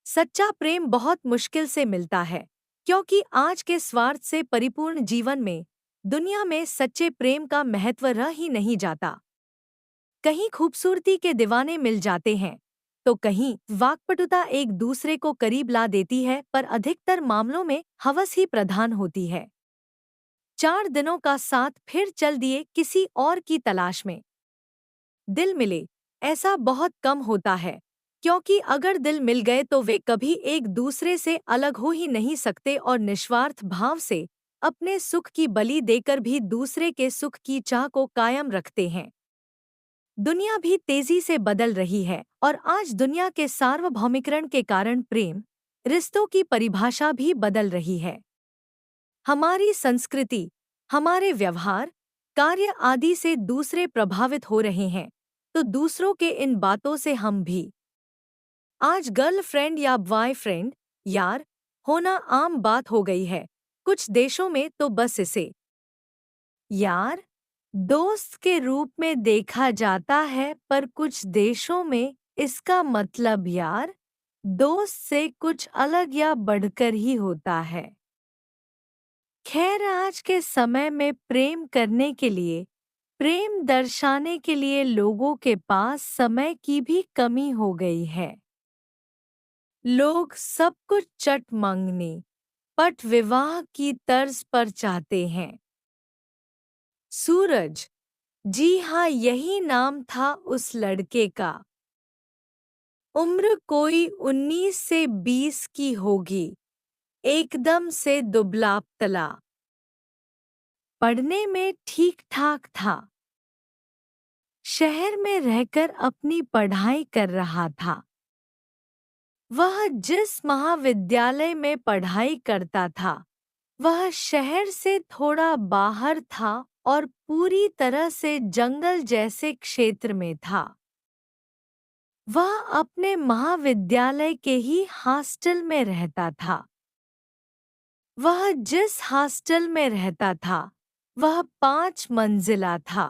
सच्चा प्रेम बहुत मुश्किल से मिलता है, क्योंकि आज के स्वार्थ से परिपूर्ण जीवन में दुनिया में सच्चे प्रेम का महत्व रह ही नहीं जाता। कहीं खूबसूरती के दीवाने मिल जाते हैं, तो कहीं वाक्पटुता एक दूसरे को करीब ला देती है, पर अधिकतर मामलों में हवस ही प्रधान होती है। 4 दिनों का साथ फिर चल दिए किसी और की तलाश में। दिल मिले, ऐसा बहुत कम होता है, क्योंकि अगर दिल मिल गए तो वे कभी एक दूसरे से अलग हो ही नहीं सकते और निस्वार्थ भाव से अपने सुख की बलि देकर भी दूसरे के सुख की चाह को कायम रखते हैं। दुनिया भी तेजी से बदल रही है और आज दुनिया के सार्वभौमिकरण के कारण प्रेम रिश्तों की परिभाषा भी बदल रही है। हमारी संस्कृति, हमारे व्यवहार, कार्य आदि से दूसरे प्रभावित हो रहे हैं, तो दूसरों के इन बातों से हम भी। आज गर्लफ्रेंड या बॉयफ्रेंड, यार होना आम बात हो गई है। कुछ देशों में तो बस इसे यार दोस्त के रूप में देखा जाता है, पर कुछ देशों में इसका मतलब यार दोस्त से कुछ अलग या बढ़कर ही होता है। खैर, आज के समय में प्रेम करने के लिए, प्रेम दर्शाने के लिए लोगों के पास समय की भी कमी हो गई है। लोग सब कुछ चट मंगनी, पट विवाह की तर्ज पर चाहते हैं। सूरज, जी हाँ, यही नाम था उस लड़के का। उम्र कोई 19 से 20 की होगी, एकदम से दुबला पतला, पढ़ने में ठीक ठाक था। शहर में रहकर अपनी पढ़ाई कर रहा था। वह जिस महाविद्यालय में पढ़ाई करता था, वह शहर से थोड़ा बाहर था और पूरी तरह से जंगल जैसे क्षेत्र में था। वह अपने महाविद्यालय के ही हॉस्टल में रहता था। वह जिस हॉस्टल में रहता था, वह 5 मंजिला था।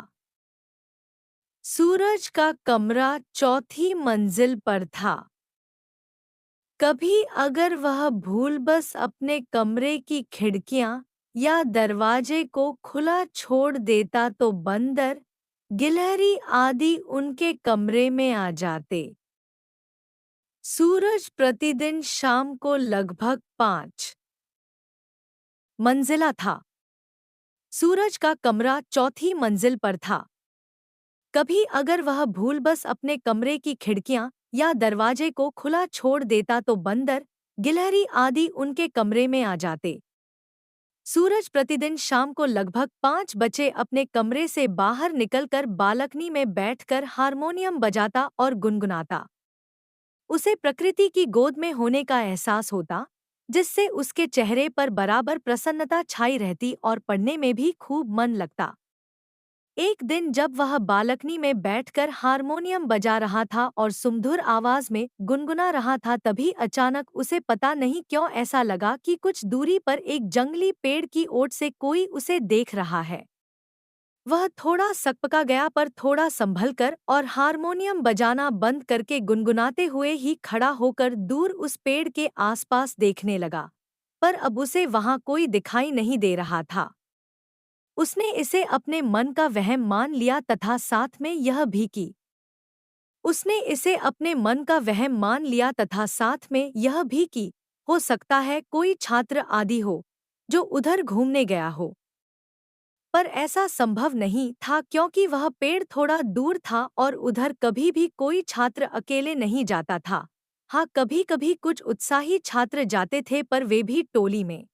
सूरज का कमरा चौथी मंजिल पर था। कभी अगर वह भूलबस अपने कमरे की खिड़कियां या दरवाजे को खुला छोड़ देता तो बंदर, गिलहरी आदि उनके कमरे में आ जाते। सूरज प्रतिदिन शाम को लगभग 5 मंजिला था। सूरज का कमरा चौथी मंजिल पर था। कभी अगर वह भूलबस अपने कमरे की खिड़कियां या दरवाजे को खुला छोड़ देता तो बंदर, गिलहरी आदि उनके कमरे में आ जाते। सूरज प्रतिदिन शाम को लगभग 5 बजे अपने कमरे से बाहर निकलकर बालकनी में बैठकर हारमोनियम बजाता और गुनगुनाता। उसे प्रकृति की गोद में होने का एहसास होता, जिससे उसके चेहरे पर बराबर प्रसन्नता छाई रहती और पढ़ने में भी खूब मन लगता। एक दिन जब वह बालकनी में बैठकर हारमोनियम बजा रहा था और सुमधुर आवाज में गुनगुना रहा था, तभी अचानक उसे पता नहीं क्यों ऐसा लगा कि कुछ दूरी पर एक जंगली पेड़ की ओट से कोई उसे देख रहा है। वह थोड़ा सकपका गया, पर थोड़ा संभलकर और हारमोनियम बजाना बंद करके गुनगुनाते हुए ही खड़ा होकर दूर उस पेड़ के आसपास देखने लगा, पर अब उसे वहां कोई दिखाई नहीं दे रहा था। उसने इसे अपने मन का वहम मान लिया तथा साथ में यह भी कि उसने इसे अपने मन का वहम मान लिया तथा साथ में यह भी कि हो सकता है कोई छात्र आदि हो जो उधर घूमने गया हो। पर ऐसा संभव नहीं था, क्योंकि वह पेड़ थोड़ा दूर था और उधर कभी भी कोई छात्र अकेले नहीं जाता था। हाँ, कभी-कभी कुछ उत्साही छात्र जाते थे, पर वे भी टोली में।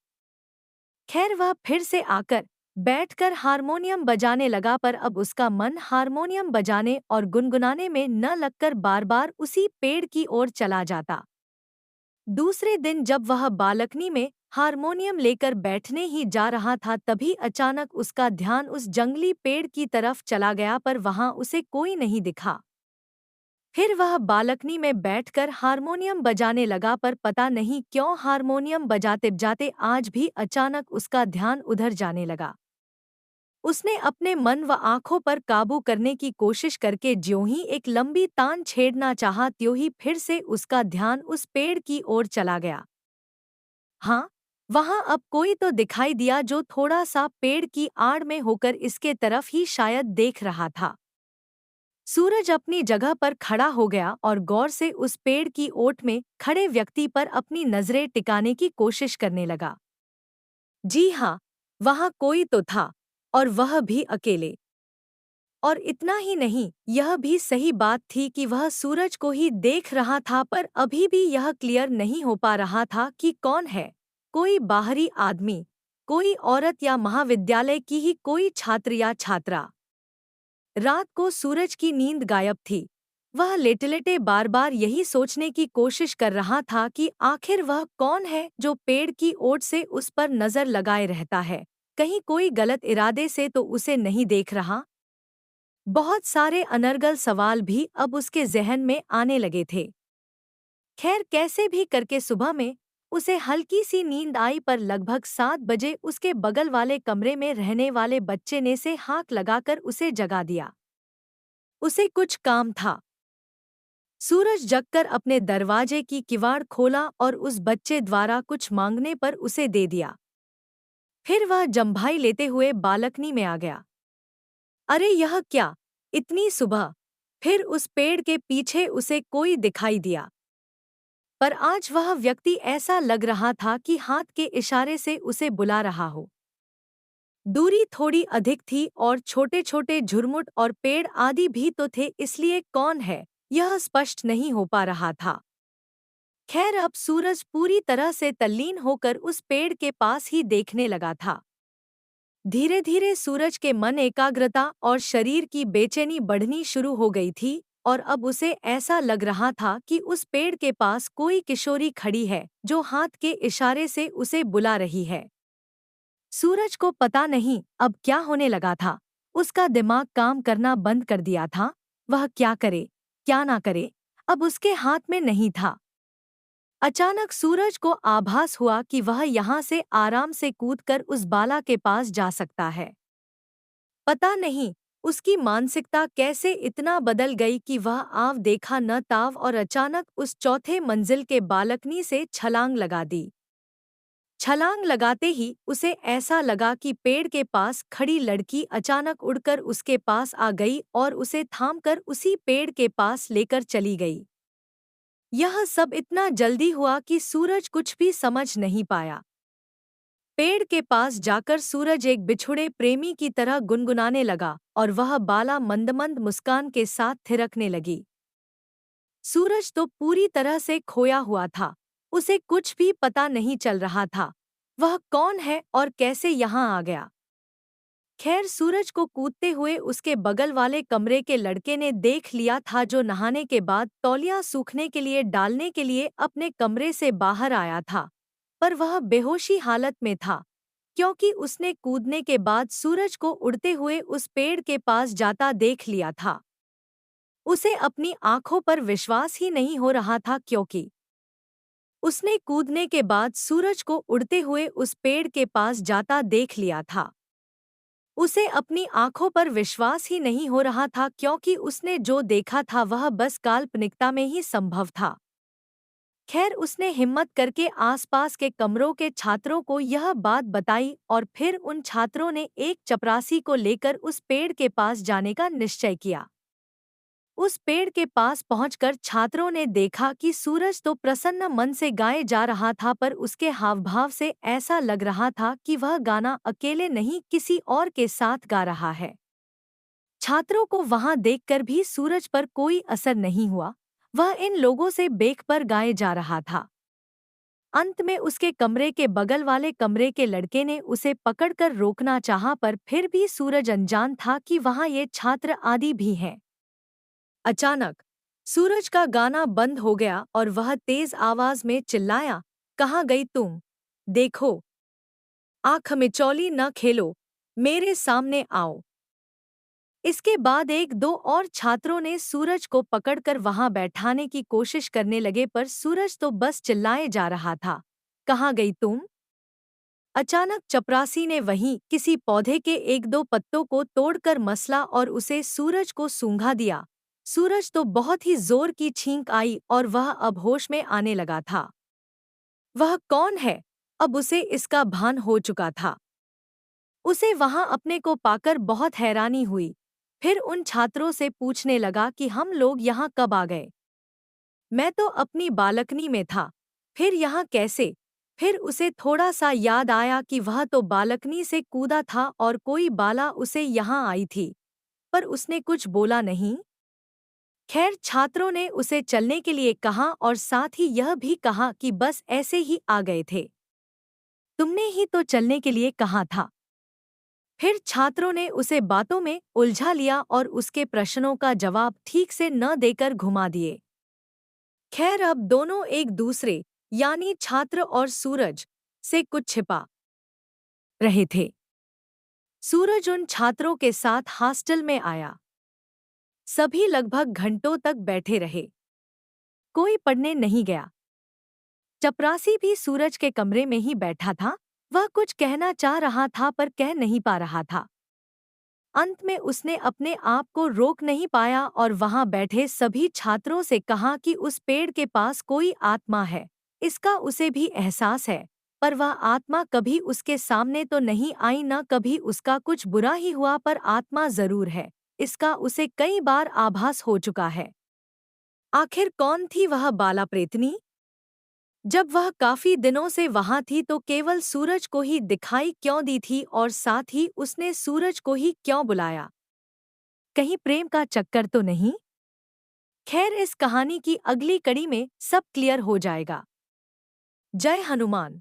खैर, वह फिर से आकर बैठकर हारमोनियम बजाने लगा, पर अब उसका मन हारमोनियम बजाने और गुनगुनाने में न लगकर बार-बार उसी पेड़ की ओर चला जाता। दूसरे दिन जब वह बालकनी में हारमोनियम लेकर बैठने ही जा रहा था, तभी अचानक उसका ध्यान उस जंगली पेड़ की तरफ चला गया, पर वहां उसे कोई नहीं दिखा। फिर वह बालकनी में बैठकर हारमोनियम बजाने लगा, पर पता नहीं क्यों हारमोनियम बजाते बजाते आज भी अचानक उसका ध्यान उधर जाने लगा। उसने अपने मन व आंखों पर काबू करने की कोशिश करके ज्यों ही एक लंबी तान छेड़ना चाहा त्यों ही फिर से उसका ध्यान उस पेड़ की ओर चला गया। हाँ, वहां अब कोई तो दिखाई दिया जो थोड़ा सा पेड़ की आड़ में होकर इसके तरफ ही शायद देख रहा था। सूरज अपनी जगह पर खड़ा हो गया और गौर से उस पेड़ की ओट में खड़े व्यक्ति पर अपनी नजरें टिकाने की कोशिश करने लगा। जी हाँ, वहां कोई तो था, और वह भी अकेले। और इतना ही नहीं, यह भी सही बात थी कि वह सूरज को ही देख रहा था, पर अभी भी यह क्लियर नहीं हो पा रहा था कि कौन है। कोई बाहरी आदमी, कोई औरत या महाविद्यालय की ही कोई छात्र या छात्रा। रात को सूरज की नींद गायब थी। वह लेटे-लेटे बार-बार यही सोचने की कोशिश कर रहा था कि आखिर वह कौन है जो पेड़ की ओट से उस पर नजर लगाए रहता है। कहीं कोई गलत इरादे से तो उसे नहीं देख रहा। बहुत सारे अनर्गल सवाल भी अब उसके जहन में आने लगे थे। खैर, कैसे भी करके सुबह में उसे हल्की सी नींद आई, पर लगभग 7 बजे उसके बगल वाले कमरे में रहने वाले बच्चे ने से हाथ लगाकर उसे जगा दिया। उसे कुछ काम था। सूरज जगकर अपने दरवाजे की किवाड़ खोला और उस बच्चे द्वारा कुछ मांगने पर उसे दे दिया। फिर वह जम्भाई लेते हुए बालकनी में आ गया। अरे यह क्या, इतनी सुबह! फिर उस पेड़ के पीछे उसे कोई दिखाई दिया, पर आज वह व्यक्ति ऐसा लग रहा था कि हाथ के इशारे से उसे बुला रहा हो। दूरी थोड़ी अधिक थी और छोटे-छोटे झुरमुट और पेड़ आदि भी तो थे, इसलिए कौन है यह स्पष्ट नहीं हो पा रहा था। खैर, अब सूरज पूरी तरह से तल्लीन होकर उस पेड़ के पास ही देखने लगा था। धीरे-धीरे सूरज के मन एकाग्रता और शरीर की बेचैनी बढ़नी शुरू हो गई थी, और अब उसे ऐसा लग रहा था कि उस पेड़ के पास कोई किशोरी खड़ी है जो हाथ के इशारे से उसे बुला रही है। सूरज को पता नहीं अब क्या होने लगा था। उसका दिमाग काम करना बंद कर दिया था। वह क्या करे, क्या ना करे, अब उसके हाथ में नहीं था। अचानक सूरज को आभास हुआ कि वह यहाँ से आराम से कूदकर उस बाला के पास जा सकता है। पता नहीं उसकी मानसिकता कैसे इतना बदल गई कि वह आव देखा न ताव और अचानक उस चौथे मंजिल के बालकनी से छलांग लगा दी। छलांग लगाते ही उसे ऐसा लगा कि पेड़ के पास खड़ी लड़की अचानक उड़कर उसके पास आ गई और उसे थामकर उसी पेड़ के पास लेकर चली गई। यह सब इतना जल्दी हुआ कि सूरज कुछ भी समझ नहीं पाया। पेड़ के पास जाकर सूरज एक बिछुड़े प्रेमी की तरह गुनगुनाने लगा और वह बाला मंद-मंद मुस्कान के साथ थिरकने लगी। सूरज तो पूरी तरह से खोया हुआ था। उसे कुछ भी पता नहीं चल रहा था। वह कौन है और कैसे यहाँ आ गया? खैर, सूरज को कूदते हुए उसके बगल वाले कमरे के लड़के ने देख लिया था, जो नहाने के बाद तौलिया सूखने के लिए डालने के लिए अपने कमरे से बाहर आया था। पर वह बेहोशी हालत में था, क्योंकि उसने कूदने के बाद सूरज को उड़ते हुए उस पेड़ के पास जाता देख लिया था। उसे अपनी आंखों पर विश्वास ही नहीं हो रहा था, क्योंकि उसने कूदने के बाद सूरज को उड़ते हुए उस पेड़ के पास जाता देख लिया था। उसे अपनी आंखों पर विश्वास ही नहीं हो रहा था, क्योंकि उसने जो देखा था वह बस काल्पनिकता में ही संभव था। खैर, उसने हिम्मत करके आसपास के कमरों के छात्रों को यह बात बताई और फिर उन छात्रों ने एक चपरासी को लेकर उस पेड़ के पास जाने का निश्चय किया। उस पेड़ के पास पहुंचकर छात्रों ने देखा कि सूरज तो प्रसन्न मन से गाए जा रहा था, पर उसके हावभाव से ऐसा लग रहा था कि वह गाना अकेले नहीं किसी और के साथ गा रहा है। छात्रों को वहां देखकर भी सूरज पर कोई असर नहीं हुआ। वह इन लोगों से बेख पर गाए जा रहा था। अंत में उसके कमरे के बगल वाले कमरे के लड़के ने उसे पकड़कर रोकना चाहा, पर फिर भी सूरज अनजान था कि वहां ये छात्र आदि भी हैं। अचानक सूरज का गाना बंद हो गया और वह तेज आवाज में चिल्लाया, "कहाँ गई तुम? देखो, आँख मिचौली न खेलो, मेरे सामने आओ।" इसके बाद एक दो और छात्रों ने सूरज को पकड़कर वहां बैठाने की कोशिश करने लगे, पर सूरज तो बस चिल्लाए जा रहा था, "कहाँ गई तुम? अचानक चपरासी ने वहीं किसी पौधे के एक दो पत्तों को तोड़कर मसला और उसे सूरज को सूंघा दिया। सूरज तो बहुत ही जोर की छींक आई और वह अब होश में आने लगा था। वह कौन है? अब उसे इसका भान हो चुका था। उसे वहां अपने को पाकर बहुत हैरानी हुई। फिर उन छात्रों से पूछने लगा कि हम लोग यहाँ कब आ गए? मैं तो अपनी बालकनी में था। फिर यहाँ कैसे? फिर उसे थोड़ा सा याद आया कि वह तो बालकनी से कूदा था और कोई बाला उसे यहाँ आई थी, पर उसने कुछ बोला नहीं। खैर, छात्रों ने उसे चलने के लिए कहा और साथ ही यह भी कहा कि बस ऐसे ही आ गए थे। तुमने ही तो चलने के लिए कहा था। फिर छात्रों ने उसे बातों में उलझा लिया और उसके प्रश्नों का जवाब ठीक से न देकर घुमा दिए। खैर, अब दोनों एक दूसरे यानी छात्र और सूरज से कुछ छिपा रहे थे। सूरज उन छात्रों के साथ हॉस्टल में आया। सभी लगभग घंटों तक बैठे रहे। कोई पढ़ने नहीं गया। चपरासी भी सूरज के कमरे में ही बैठा था। वह कुछ कहना चाह रहा था पर कह नहीं पा रहा था। अंत में उसने अपने आप को रोक नहीं पाया और वहां बैठे सभी छात्रों से कहा कि उस पेड़ के पास कोई आत्मा है। इसका उसे भी एहसास है, पर वह आत्मा कभी उसके सामने तो नहीं आई, न कभी उसका कुछ बुरा ही हुआ, पर आत्मा जरूर है। इसका उसे कई बार आभास हो चुका है। आखिर कौन थी वह बाला प्रेतनी? जब वह काफी दिनों से वहां थी तो केवल सूरज को ही दिखाई क्यों दी थी और साथ ही उसने सूरज को ही क्यों बुलाया? कहीं प्रेम का चक्कर तो नहीं? खैर, इस कहानी की अगली कड़ी में सब क्लियर हो जाएगा। जय हनुमान।